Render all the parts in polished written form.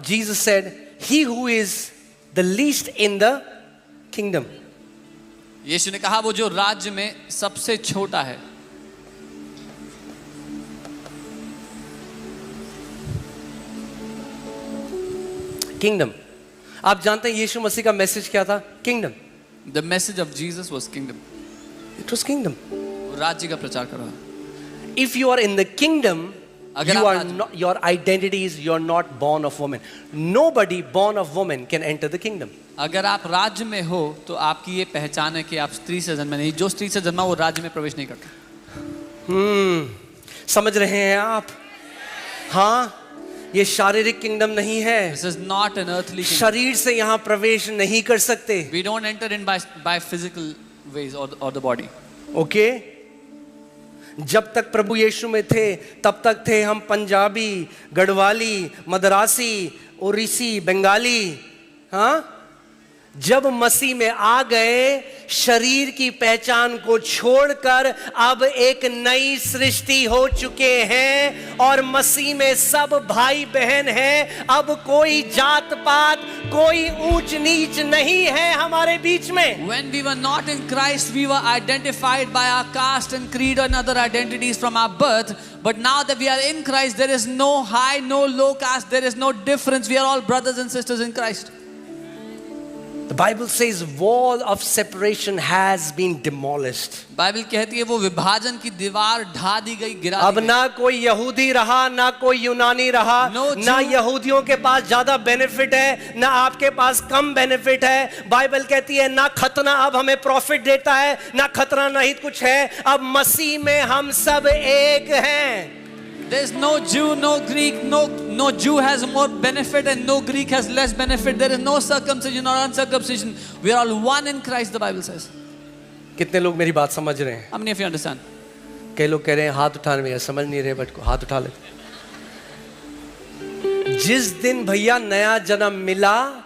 Jesus said, he who is the least in the kingdom. यीशु ने कहा वो जो राज्य में सबसे छोटा है. किंगडम. आप जानते हैं यीशु मसीह का मैसेज क्या था? Kingdom. The message of Jesus was kingdom. It was kingdom. वो राज्य का प्रचार कर रहा है. If you are in the kingdom, अगर you आप are राज्य- not, your identity is you are not born of woman. Nobody born of woman can enter the kingdom. अगर आप राज्य में हो तो आपकी ये पहचान है कि आप स्त्री से जन्मे नहीं. जो स्त्री से जन्मा वो राज्य में प्रवेश नहीं करता. समझ रहे हैं आप? हाँ, ये शारीरिक किंगडम नहीं है. This is not an earthly kingdom. शरीर से यहाँ प्रवेश नहीं कर सकते. We don't enter in by physical ways or the body. Okay? जब तक प्रभु यीशु में थे तब तक थे हम पंजाबी, गढ़वाली, मद्रासी, ओरिसी, बंगाली. हाँ, जब मसीह में आ गए शरीर की पहचान को छोड़कर अब एक नई सृष्टि हो चुके हैं और मसीह में सब भाई बहन हैं. अब कोई जात पात, कोई ऊंच नीच नहीं है हमारे बीच में. When we were not in Christ, we were identified by our caste and creed and other identities from our birth. But now that we are in Christ, there is no high, no low caste. There is no difference. We are all brothers and sisters in Christ. The Bible says wall of separation has been demolished. Bible कहती है वो विभाजन की दीवार ढा दी गई, गिरा अब दी गई. ना कोई यहूदी रहा, ना कोई यूनानी रहा. No ना Jew. यहूदियों के पास ज्यादा बेनिफिट है, ना आपके पास कम बेनिफिट है. बाइबल कहती है ना खतना अब हमें प्रॉफिट देता है, ना खतना नहीं कुछ है. अब मसीह में हम सब एक हैं. There is no Jew, no Greek, no Jew has more benefit and no Greek has less benefit. There is no circumcision or uncircumcision. We are all one in Christ, the Bible says. कितने लोग मेरी बात समझ रहे हैं? How many of you understand? कई लोग कह रहे हैं हाथ उठाने में, समझ नहीं रहे, बट हाथ उठा ले. जिस दिन भैया नया जन्म मिला,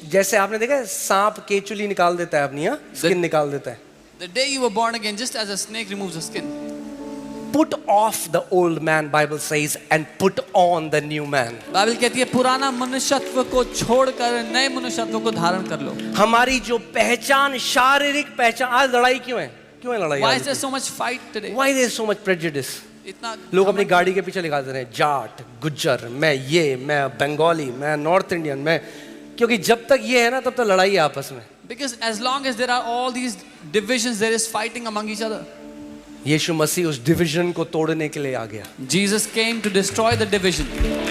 जैसे आपने देखा सांप केचुली निकाल देता है अपनी, स्किन निकाल देता है. The day you were born again, just as a snake removes the skin. Put off the old man, Bible says, and put on the new man. Bible कहती है पुराना मनुष्यत्व को छोड़कर नए मनुष्यत्व को धारण कर लो. हमारी जो पहचान, शारीरिक पहचान. आज लड़ाई क्यों है? क्यों है लड़ाई? Why is there so much fight today? Why there is so much prejudice? इतना लोग अपनी गाड़ी के पीछे लिखा देते हैं जाट, गुज्जर, मैं बंगाली, मैं नॉर्थ इंडियन, मैं. क्योंकि जब तक ये है ना तब तक लड़ाई है आपस में. Because as long as there are all these divisions, there is fighting among each other. यीशु मसीह उस डिवीजन को तोड़ने के लिए आ गया. Jesus came to destroy the division.